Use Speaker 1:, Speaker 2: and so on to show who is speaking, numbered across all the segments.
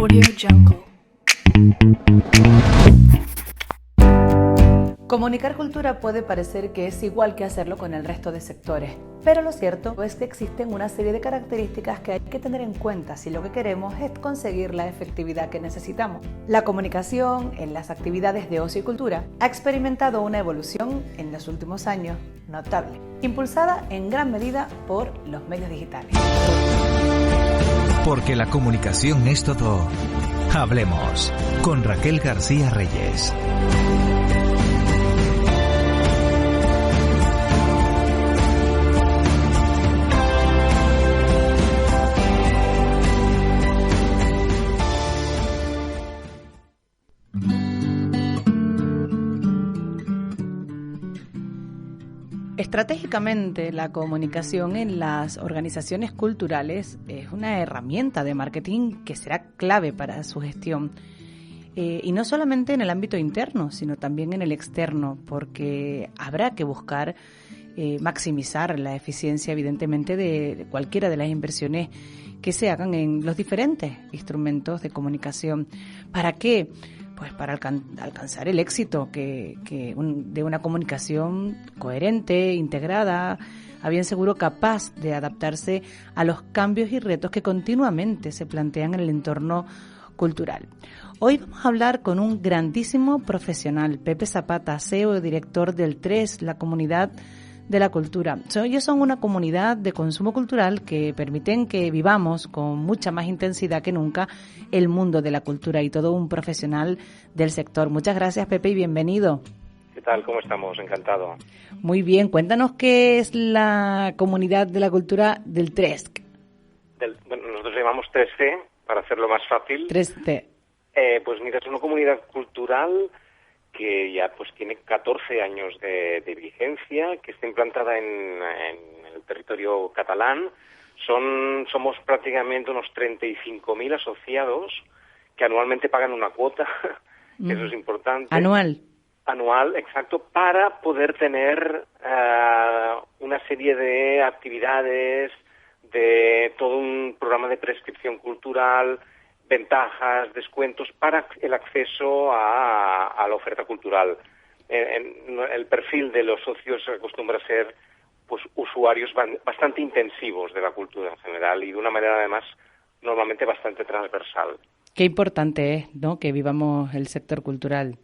Speaker 1: Audio Jungle.
Speaker 2: Comunicar cultura puede parecer que es igual que hacerlo con el resto de sectores, pero lo cierto es que existen una serie de características que hay que tener en cuenta si lo que queremos es conseguir la efectividad que necesitamos. La comunicación en las actividades de ocio y cultura ha experimentado una evolución en los últimos años notable, impulsada en gran medida por los medios digitales.
Speaker 3: Porque la comunicación es todo. Hablemos con Raquel García Reyes.
Speaker 2: Estratégicamente, la comunicación en las organizaciones culturales es una herramienta de marketing que será clave para su gestión. Y no solamente en el ámbito interno, sino también en el externo, porque habrá que buscar maximizar la eficiencia, evidentemente, de cualquiera de las inversiones que se hagan en los diferentes instrumentos de comunicación. ¿Para qué? Pues para alcanzar el éxito de una comunicación coherente, integrada, a bien seguro capaz de adaptarse a los cambios y retos que continuamente se plantean en el entorno cultural. Hoy vamos a hablar con un grandísimo profesional, Pepe Zapata, CEO y director del TRES, la Comunidad de la Cultura. Ellos son una comunidad de consumo cultural que permiten que vivamos con mucha más intensidad que nunca el mundo de la cultura, y todo un profesional del sector. Muchas gracias, Pepe, y bienvenido.
Speaker 4: ¿Qué tal? ¿Cómo estamos? Encantado.
Speaker 2: Muy bien. Cuéntanos qué es la Comunidad de la Cultura del TRESC.
Speaker 4: Bueno, nosotros llamamos 3C, para hacerlo más fácil.
Speaker 2: 3C.
Speaker 4: Pues mira, es una comunidad cultural que ya pues tiene 14 años de vigencia, que está implantada en el territorio catalán. Somos prácticamente unos 35.000 asociados que anualmente pagan una cuota, que eso es importante. Anual, exacto, para poder tener una serie de actividades, de todo un programa de prescripción cultural, ventajas, descuentos para el acceso a la oferta cultural. El perfil de los socios acostumbra a ser pues usuarios bastante intensivos de la cultura en general y de una manera además normalmente bastante transversal.
Speaker 2: Qué importante es, ¿no?, que vivamos el sector cultural.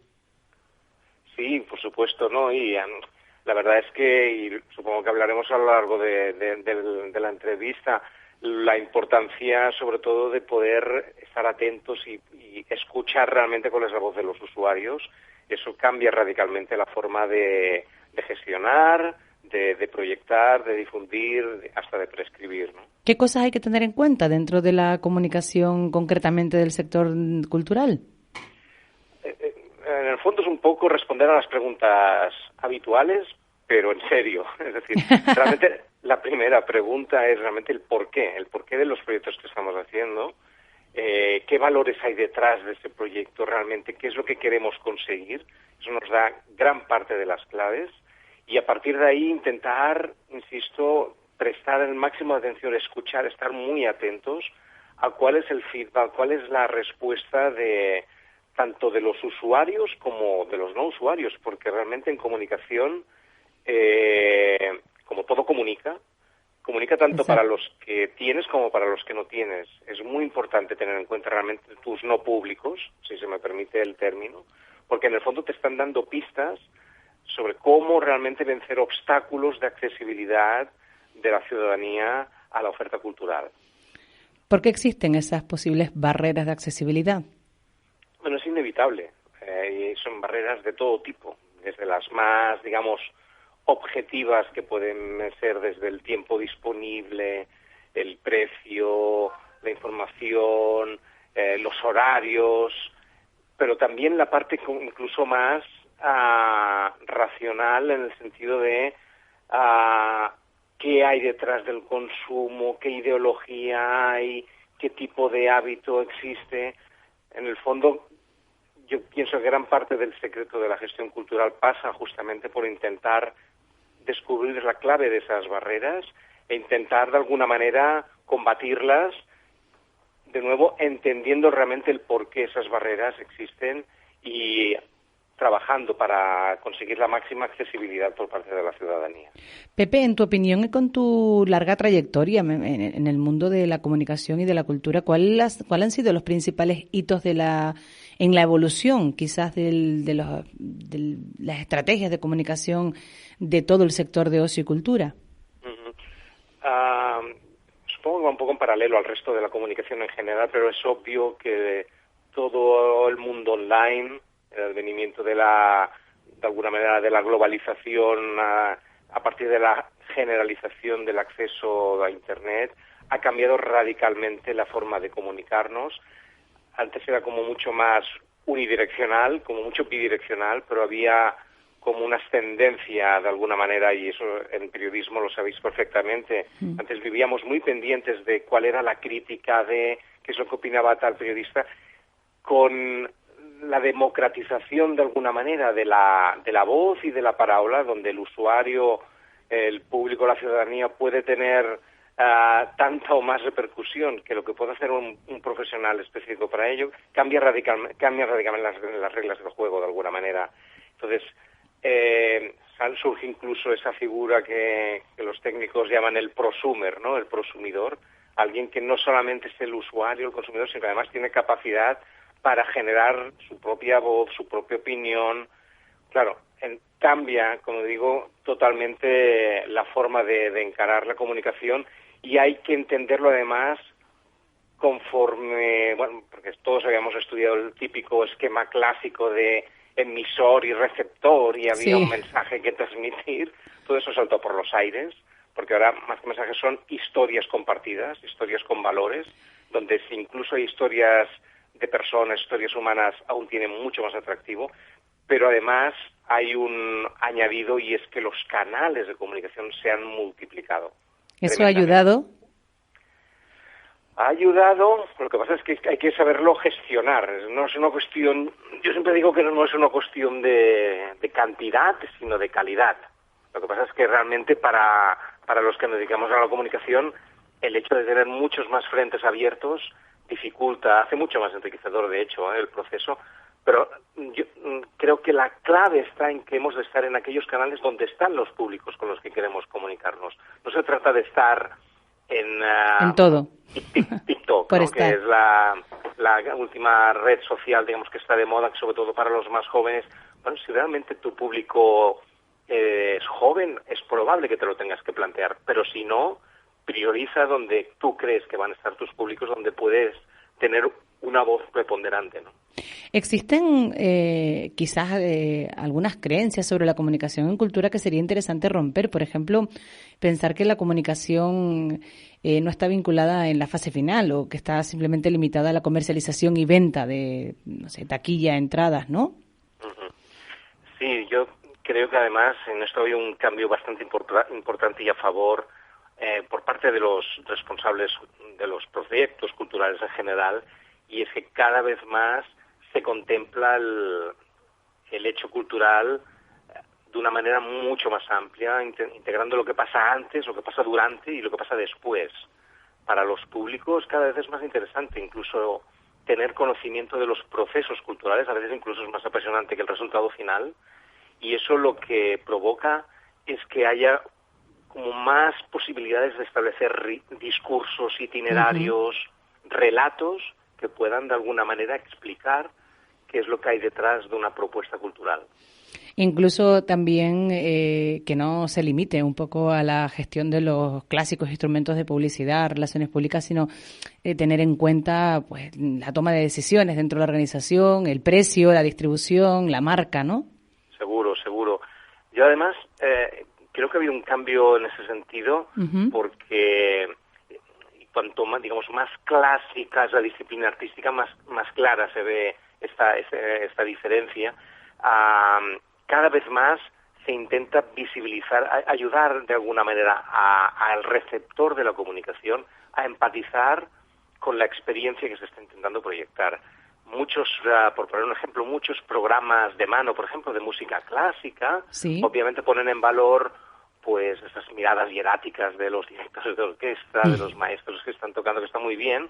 Speaker 4: Sí, por supuesto, ¿no? Y la verdad es que, y supongo que hablaremos a lo largo de la entrevista, la importancia sobre todo de poder estar atentos y escuchar realmente cuál es la voz de los usuarios. Eso cambia radicalmente la forma de gestionar, de proyectar, de difundir, hasta de prescribir, ¿no?
Speaker 2: ¿Qué cosas hay que tener en cuenta dentro de la comunicación concretamente del sector cultural?
Speaker 4: En el fondo es un poco responder a las preguntas habituales, pero en serio. Es decir, realmente la primera pregunta es realmente el porqué de los proyectos que estamos haciendo, qué valores hay detrás de ese proyecto realmente, qué es lo que queremos conseguir. Eso nos da gran parte de las claves y a partir de ahí intentar, insisto, prestar el máximo de atención, escuchar, estar muy atentos a cuál es el feedback, cuál es la respuesta de tanto de los usuarios como de los no usuarios, porque realmente en comunicación, como todo comunica tanto para los que tienes como para los que no tienes. Es muy importante tener en cuenta realmente tus no públicos, si se me permite el término, porque en el fondo te están dando pistas sobre cómo realmente vencer obstáculos de accesibilidad de la ciudadanía a la oferta cultural.
Speaker 2: ¿Por qué existen esas posibles barreras de accesibilidad?
Speaker 4: Bueno, es inevitable. Son barreras de todo tipo, desde las más, digamos, objetivas, que pueden ser desde el tiempo disponible, el precio, la información, los horarios, pero también la parte incluso más racional, en el sentido de qué hay detrás del consumo, qué ideología hay, qué tipo de hábito existe. En el fondo, yo pienso que gran parte del secreto de la gestión cultural pasa justamente por intentar descubrir la clave de esas barreras e intentar de alguna manera combatirlas de nuevo, entendiendo realmente el por qué esas barreras existen y trabajando para conseguir la máxima accesibilidad por parte de la ciudadanía.
Speaker 2: Pepe, en tu opinión y con tu larga trayectoria en el mundo de la comunicación y de la cultura, ¿cuál han sido los principales hitos en la evolución, quizás de las estrategias de comunicación de todo el sector de ocio y cultura?
Speaker 4: Supongo que va un poco en paralelo al resto de la comunicación en general, pero es obvio que todo el mundo online, el advenimiento de alguna manera de la globalización a partir de la generalización del acceso a Internet, ha cambiado radicalmente la forma de comunicarnos. Antes era como mucho más unidireccional, como mucho bidireccional, pero había como una ascendencia de alguna manera, y eso en periodismo lo sabéis perfectamente. Antes vivíamos muy pendientes de cuál era la crítica, de qué es lo que opinaba tal periodista, con la democratización de alguna manera de la voz y de la palabra, donde el usuario, el público, la ciudadanía puede tener tanta o más repercusión que lo que puede hacer un profesional específico para ello, cambia radicalmente las reglas del juego de alguna manera. Entonces, surge incluso esa figura que los técnicos llaman el prosumer, ¿no? El prosumidor, alguien que no solamente es el usuario, el consumidor, sino que además tiene capacidad para generar su propia voz, su propia opinión. Claro, cambia, como digo, totalmente la forma de encarar la comunicación, y hay que entenderlo además conforme, bueno, porque todos habíamos estudiado el típico esquema clásico de emisor y receptor, y había un mensaje que transmitir. Todo eso saltó por los aires, porque ahora más que mensajes son historias compartidas, historias con valores, donde si incluso hay historias de personas, historias humanas, aún tiene mucho más atractivo, pero además hay un añadido, y es que los canales de comunicación se han multiplicado.
Speaker 2: ¿Eso ha ayudado?
Speaker 4: Ha ayudado, lo que pasa es que hay que saberlo gestionar. No es una cuestión, yo siempre digo que no es una cuestión de cantidad, sino de calidad. Lo que pasa es que realmente para los que nos dedicamos a la comunicación, el hecho de tener muchos más frentes abiertos dificulta, hace mucho más enriquecedor, de hecho, el proceso, pero yo creo que la clave está en que hemos de estar en aquellos canales donde están los públicos con los que queremos comunicarnos. No se trata de estar en
Speaker 2: todo.
Speaker 4: TikTok, ¿no? Que es la última red social, digamos, que está de moda, sobre todo para los más jóvenes. Bueno, si realmente tu público es joven, es probable que te lo tengas que plantear, pero si no, prioriza donde tú crees que van a estar tus públicos, donde puedes tener una voz preponderante, ¿no?
Speaker 2: Existen quizás algunas creencias sobre la comunicación en cultura que sería interesante romper. Por ejemplo, pensar que la comunicación no está vinculada en la fase final, o que está simplemente limitada a la comercialización y venta de, no sé, taquilla, entradas, ¿no?
Speaker 4: Sí, yo creo que además en esto hay un cambio bastante importante y a favor por parte de los responsables de los proyectos culturales en general, y es que cada vez más se contempla el hecho cultural de una manera mucho más amplia, integrando lo que pasa antes, lo que pasa durante y lo que pasa después. Para los públicos cada vez es más interesante, incluso tener conocimiento de los procesos culturales, a veces incluso es más apasionante que el resultado final, y eso lo que provoca es que haya como más posibilidades de establecer discursos, itinerarios, relatos que puedan de alguna manera explicar qué es lo que hay detrás de una propuesta cultural.
Speaker 2: Incluso también que no se limite un poco a la gestión de los clásicos instrumentos de publicidad, relaciones públicas, sino tener en cuenta pues la toma de decisiones dentro de la organización, el precio, la distribución, la marca, ¿no? Seguro.
Speaker 4: Yo además creo que ha habido un cambio en ese sentido, porque cuanto más, digamos, más clásica es la disciplina artística, más clara se ve esta diferencia. Cada vez más se intenta visibilizar, ayudar de alguna manera al receptor de la comunicación a empatizar con la experiencia que se está intentando proyectar. Muchos, por poner un ejemplo, muchos programas de mano, por ejemplo, de música clásica, obviamente ponen en valor pues esas miradas hieráticas de los directores de orquesta, de los maestros que están tocando, que está muy bien,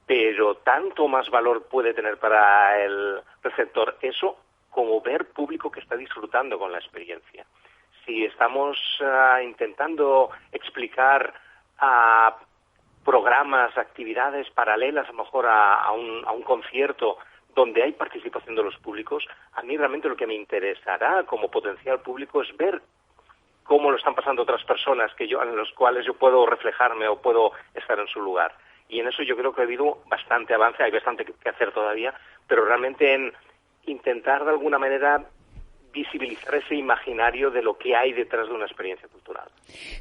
Speaker 4: pero tanto más valor puede tener para el receptor eso como ver público que está disfrutando con la experiencia. Si estamos intentando explicar programas, actividades paralelas a lo mejor a un concierto donde hay participación de los públicos, a mí realmente lo que me interesará como potencial público es ver cómo lo están pasando otras personas en los cuales yo puedo reflejarme o puedo estar en su lugar. Y en eso yo creo que ha habido bastante avance, hay bastante que hacer todavía, pero realmente en intentar de alguna manera visibilizar ese imaginario de lo que hay detrás de una experiencia cultural.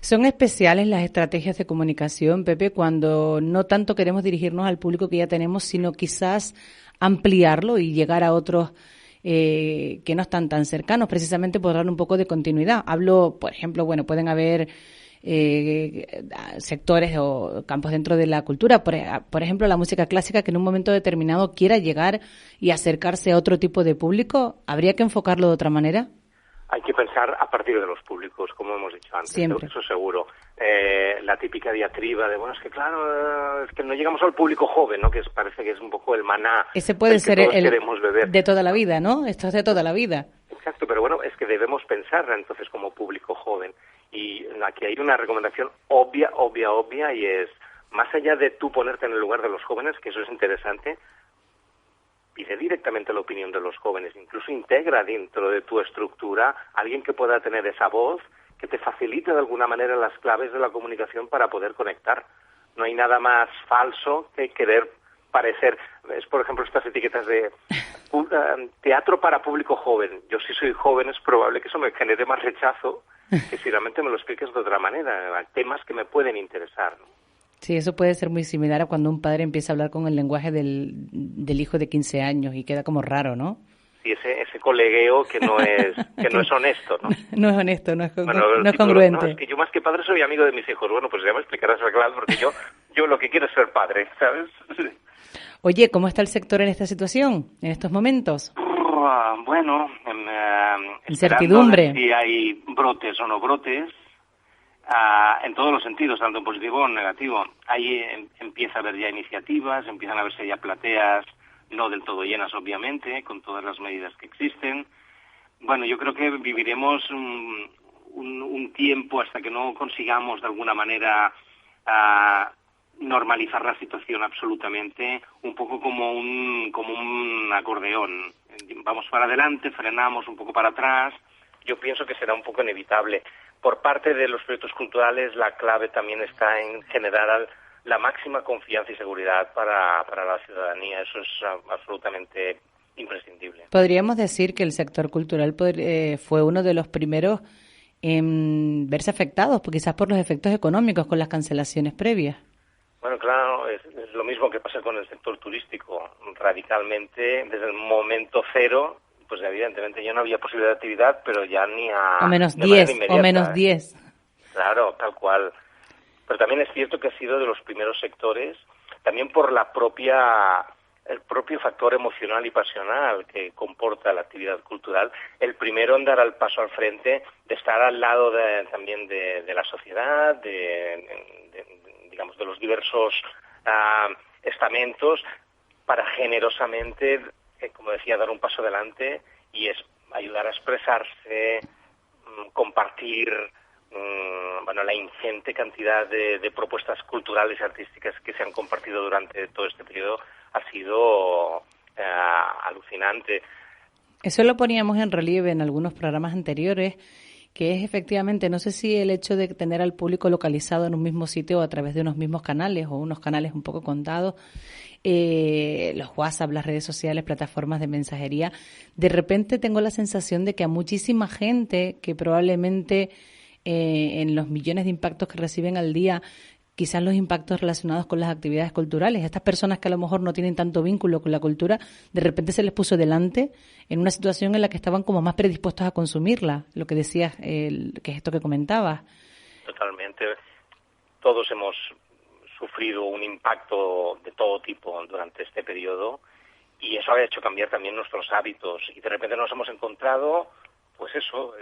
Speaker 2: Son especiales las estrategias de comunicación, Pepe, cuando no tanto queremos dirigirnos al público que ya tenemos, sino quizás ampliarlo y llegar a otros que no están tan cercanos, precisamente por dar un poco de continuidad. Hablo, por ejemplo, pueden haber sectores o campos dentro de la cultura, por ejemplo, la música clásica, que en un momento determinado quiera llegar y acercarse a otro tipo de público. ¿Habría que enfocarlo de otra manera?
Speaker 4: Hay que pensar a partir de los públicos, como hemos dicho antes.
Speaker 2: Siempre.
Speaker 4: Eso seguro. La típica diatriba de, es que claro, es que no llegamos al público joven, ¿no? Que parece que es un poco el maná.
Speaker 2: Ese puede ser el
Speaker 4: queremos beber.
Speaker 2: De toda la vida, ¿no? Esto es de toda la vida.
Speaker 4: Exacto, pero es que debemos pensar entonces como público joven. Y aquí hay una recomendación obvia, y es, más allá de tú ponerte en el lugar de los jóvenes, que eso es interesante, pide directamente la opinión de los jóvenes, incluso integra dentro de tu estructura alguien que pueda tener esa voz, que te facilite de alguna manera las claves de la comunicación para poder conectar. No hay nada más falso que querer parecer. Es, por ejemplo, estas etiquetas de teatro para público joven. Yo, si soy joven, es probable que eso me genere más rechazo que si realmente me lo expliques de otra manera, temas que me pueden interesar, ¿no?
Speaker 2: Sí, eso puede ser muy similar a cuando un padre empieza a hablar con el lenguaje del hijo de 15 años y queda como raro, ¿no?
Speaker 4: Sí, ese colegueo que no es honesto, ¿no?
Speaker 2: No es honesto, no es congruente.
Speaker 4: No, es que yo más que padre soy amigo de mis hijos. Bueno, pues ya me explicarás, claro, porque yo lo que quiero es ser padre, ¿sabes?
Speaker 2: Oye, ¿cómo está el sector en esta situación, en estos momentos?
Speaker 4: Bueno,
Speaker 2: incertidumbre.
Speaker 4: Si hay brotes o no brotes, en todos los sentidos, tanto en positivo como en negativo. Ahí empieza a haber ya iniciativas, empiezan a verse ya plateas, no del todo llenas, obviamente, con todas las medidas que existen. Bueno, yo creo que viviremos un tiempo hasta que no consigamos de alguna manera normalizar la situación absolutamente, un poco como un acordeón. Vamos para adelante, frenamos un poco para atrás. Yo pienso que será un poco inevitable. Por parte de los proyectos culturales, la clave también está en generar la máxima confianza y seguridad para la ciudadanía. Eso es absolutamente imprescindible.
Speaker 2: Podríamos decir que el sector cultural fue uno de los primeros en verse afectados, quizás por los efectos económicos con las cancelaciones previas.
Speaker 4: Bueno, claro, es lo mismo que pasa con el sector turístico. Radicalmente, desde el momento cero, pues evidentemente ya no había posibilidad de actividad, pero ya ni a...
Speaker 2: O menos 10.
Speaker 4: Claro, tal cual. Pero también es cierto que ha sido de los primeros sectores, también por el propio factor emocional y pasional que comporta la actividad cultural, el primero en dar el paso al frente, de estar al lado también de la sociedad, digamos, de los diversos estamentos, para generosamente, como decía, dar un paso adelante y es ayudar a expresarse, compartir la ingente cantidad de propuestas culturales y artísticas que se han compartido durante todo este periodo ha sido alucinante.
Speaker 2: Eso lo poníamos en relieve en algunos programas anteriores, que es efectivamente, no sé si el hecho de tener al público localizado en un mismo sitio o a través de unos mismos canales o unos canales un poco contados, los WhatsApp, las redes sociales, plataformas de mensajería, de repente tengo la sensación de que a muchísima gente que probablemente en los millones de impactos que reciben al día, quizás los impactos relacionados con las actividades culturales, estas personas que a lo mejor no tienen tanto vínculo con la cultura, de repente se les puso delante en una situación en la que estaban como más predispuestos a consumirla, lo que decías, que es esto que comentabas.
Speaker 4: Totalmente. Todos hemos sufrido un impacto de todo tipo durante este periodo y eso ha hecho cambiar también nuestros hábitos y de repente nos hemos encontrado, pues eso,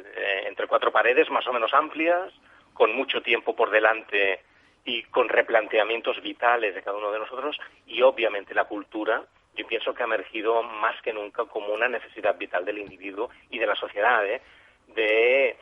Speaker 4: entre cuatro paredes más o menos amplias, con mucho tiempo por delante y con replanteamientos vitales de cada uno de nosotros, y obviamente la cultura, yo pienso que ha emergido más que nunca como una necesidad vital del individuo y de la sociedad, de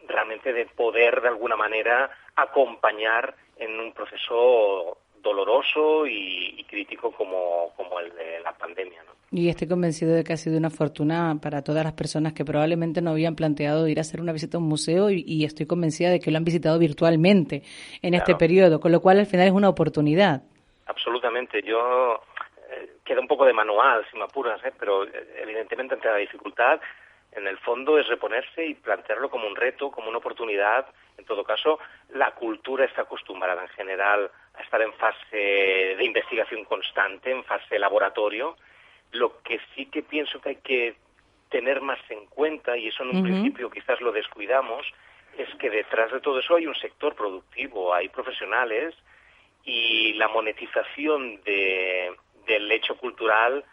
Speaker 4: realmente de poder de alguna manera acompañar en un proceso doloroso y crítico como el de la pandemia, ¿no?
Speaker 2: Y estoy convencido de que ha sido una fortuna para todas las personas que probablemente no habían planteado ir a hacer una visita a un museo y estoy convencida de que lo han visitado virtualmente en este periodo, con lo cual al final es una oportunidad.
Speaker 4: Absolutamente. Yo queda un poco de manual, si me apuras, pero evidentemente ante la dificultad, en el fondo es reponerse y plantearlo como un reto, como una oportunidad. En todo caso, la cultura está acostumbrada en general a estar en fase de investigación constante, en fase laboratorio. Lo que sí que pienso que hay que tener más en cuenta, y eso en un principio quizás lo descuidamos, es que detrás de todo eso hay un sector productivo, hay profesionales, y la monetización del hecho cultural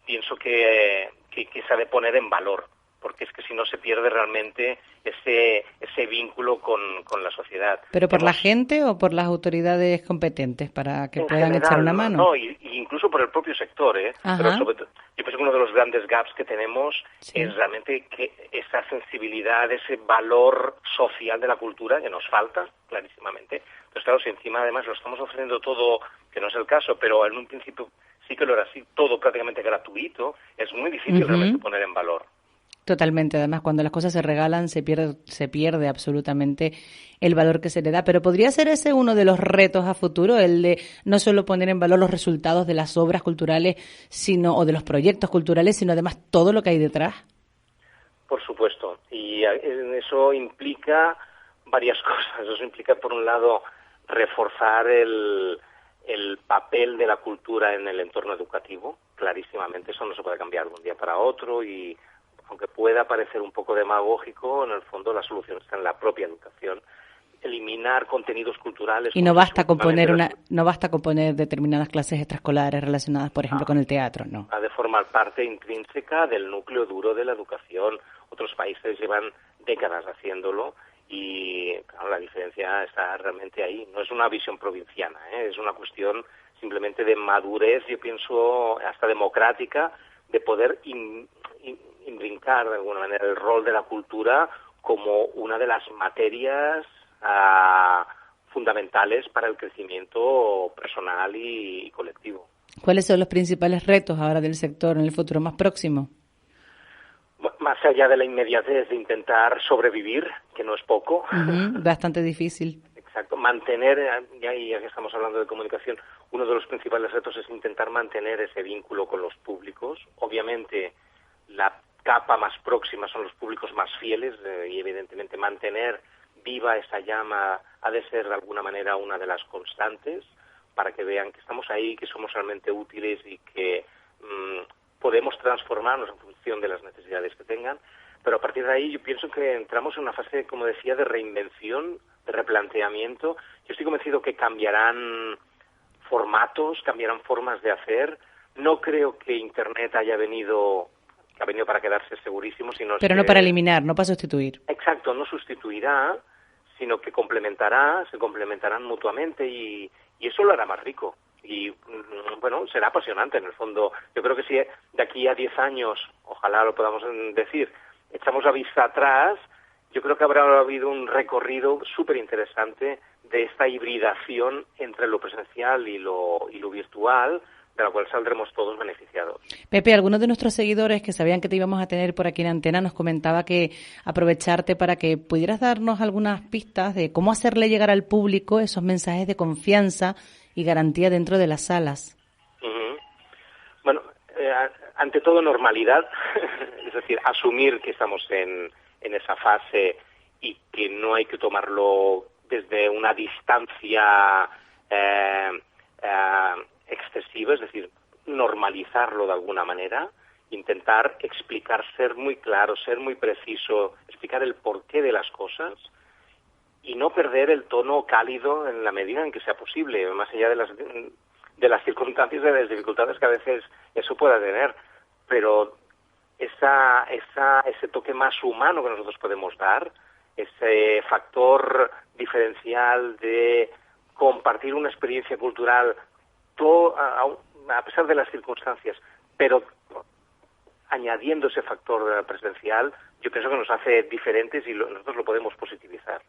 Speaker 4: pienso que se ha de poner en valor, porque es que si no se pierde realmente ese vínculo con la sociedad.
Speaker 2: ¿Pero por la gente o por las autoridades competentes para que puedan echar una mano?
Speaker 4: No, y incluso por el propio sector, pero sobre todo, yo pienso que uno de los grandes gaps que tenemos es realmente que esa sensibilidad, ese valor social de la cultura que nos falta, clarísimamente. Entonces, claro, si encima además lo estamos ofreciendo todo, que no es el caso, pero en un principio sí que lo era así, todo prácticamente gratuito, es muy difícil realmente poner en valor.
Speaker 2: Totalmente, además cuando las cosas se regalan se pierde absolutamente el valor que se le da, pero podría ser ese uno de los retos a futuro, el de no solo poner en valor los resultados de las obras culturales o de los proyectos culturales, sino además todo lo que hay detrás.
Speaker 4: Por supuesto, y eso implica varias cosas. Eso implica, por un lado, reforzar el papel de la cultura en el entorno educativo, clarísimamente. Eso no se puede cambiar de un día para otro, y aunque pueda parecer un poco demagógico, en el fondo la solución está en la propia educación. Eliminar contenidos culturales.
Speaker 2: Y no basta con poner determinadas clases extraescolares relacionadas, por ejemplo, con el teatro, ¿no?
Speaker 4: Ha de formar parte intrínseca del núcleo duro de la educación. Otros países llevan décadas haciéndolo y claro, la diferencia está realmente ahí. No es una visión provinciana, es una cuestión simplemente de madurez, yo pienso, hasta democrática, de poder imbricar de alguna manera el rol de la cultura como una de las materias fundamentales para el crecimiento personal y colectivo.
Speaker 2: ¿Cuáles son los principales retos ahora del sector en el futuro más próximo?
Speaker 4: Más allá de la inmediatez de intentar sobrevivir, que no es poco.
Speaker 2: Bastante difícil.
Speaker 4: Exacto. Mantener, ya que estamos hablando de comunicación, uno de los principales retos es intentar mantener ese vínculo con los públicos. Obviamente, la capa más próxima son los públicos más fieles y evidentemente mantener viva esa llama ha de ser de alguna manera una de las constantes para que vean que estamos ahí, que somos realmente útiles y que podemos transformarnos en función de las necesidades que tengan. Pero a partir de ahí yo pienso que entramos en una fase, como decía, de reinvención, de replanteamiento. Yo estoy convencido que cambiarán formatos, cambiarán formas de hacer. No creo que Internet ha venido para quedarse, segurísimo, sino
Speaker 2: pero no para eliminar, no para sustituir.
Speaker 4: Exacto, no sustituirá, sino que se complementarán mutuamente y eso lo hará más rico. Y bueno, será apasionante en el fondo. Yo creo que si de aquí a 10 años, ojalá lo podamos decir, echamos la vista atrás, yo creo que habrá habido un recorrido súper interesante de esta hibridación entre lo presencial y lo virtual, de la cual saldremos todos beneficiados.
Speaker 2: Pepe, algunos de nuestros seguidores que sabían que te íbamos a tener por aquí en Antena nos comentaba que aprovecharte para que pudieras darnos algunas pistas de cómo hacerle llegar al público esos mensajes de confianza y garantía dentro de las salas.
Speaker 4: Bueno, ante todo normalidad, es decir, asumir que estamos en esa fase y que no hay que tomarlo desde una distancia excesiva, es decir, normalizarlo de alguna manera, intentar explicar, ser muy claro, ser muy preciso, explicar el porqué de las cosas y no perder el tono cálido en la medida en que sea posible, más allá de las circunstancias, de las dificultades que a veces eso pueda tener, pero ese toque más humano que nosotros podemos dar, ese factor diferencial de compartir una experiencia cultural a pesar de las circunstancias, pero añadiendo ese factor presencial, yo pienso que nos hace diferentes y nosotros lo podemos positivizar.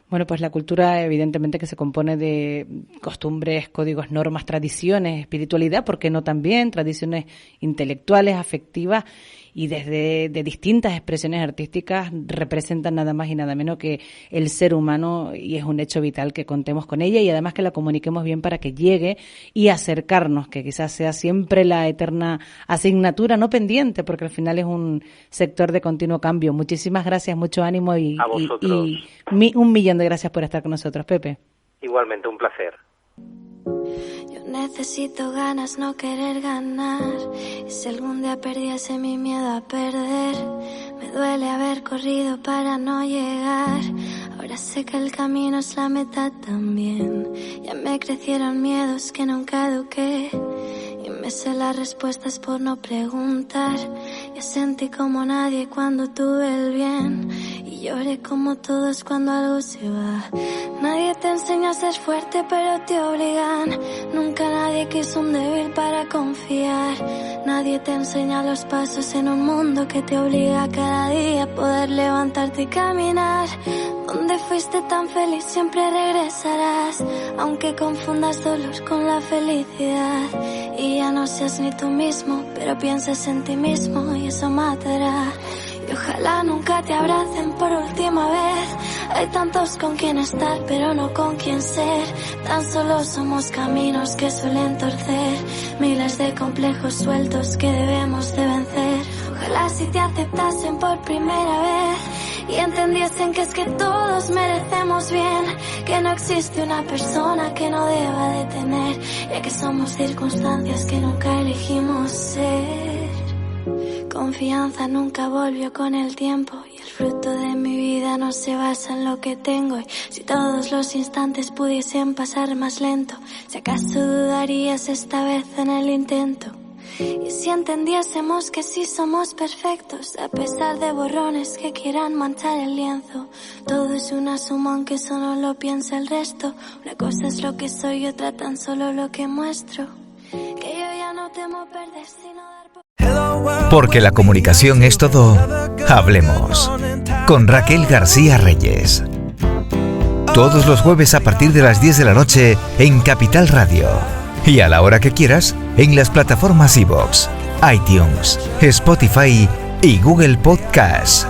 Speaker 2: Bueno, pues la cultura evidentemente que se compone de costumbres, códigos, normas, tradiciones, espiritualidad, ¿por qué no también? Tradiciones intelectuales, afectivas, y desde de distintas expresiones artísticas representan nada más y nada menos que el ser humano, y es un hecho vital que contemos con ella y además que la comuniquemos bien para que llegue y acercarnos, que quizás sea siempre la eterna asignatura, no pendiente, porque al final es un sector de continuo cambio. Muchísimas gracias, mucho ánimo y un millón de gracias por estar con nosotros, Pepe.
Speaker 4: Igualmente, un placer.
Speaker 1: Necesito ganas, no querer ganar. Y si algún día perdiese mi miedo a perder, me duele haber corrido para no llegar. Ahora sé que el camino es la meta también. Ya me crecieron miedos que nunca eduqué, y me sé las respuestas por no preguntar. Ya sentí como nadie cuando tuve el bien, y lloré como todos cuando algo se va. Nadie te enseña a ser fuerte, pero te obligan. Nunca nadie quiso un débil para confiar. Nadie te enseña los pasos en un mundo que te obliga cada día a poder levantarte y caminar. Donde fuiste tan feliz siempre regresarás, aunque confundas dolor con la felicidad. Y ya no seas ni tú mismo, pero pienses en ti mismo y eso matará. Y ojalá nunca te abracen por última vez. Hay tantos con quien estar, pero no con quien ser. Tan solo somos caminos que suelen torcer, miles de complejos sueltos que debemos de vencer. Ojalá si te aceptasen por primera vez y entendiesen que es que todos merecemos bien, que no existe una persona que no deba de tener, ya que somos circunstancias que nunca elegimos ser. Confianza nunca volvió con el tiempo, y el fruto de mi vida no se basa en lo que tengo. Y si todos los instantes pudiesen pasar más lento, si acaso dudarías esta vez en el intento. Y si entendiésemos que sí somos perfectos, a pesar de borrones que quieran manchar el lienzo. Todo es una suma aunque solo lo piensa el resto. Una cosa es lo que soy y otra tan solo lo que muestro. Que yo ya no temo perder sino dar por...
Speaker 3: Porque la comunicación es todo, hablemos con Raquel García Reyes. Todos los jueves a partir de las 10 de la noche en Capital Radio. Y a la hora que quieras en las plataformas iVoox, iTunes, Spotify y Google Podcast.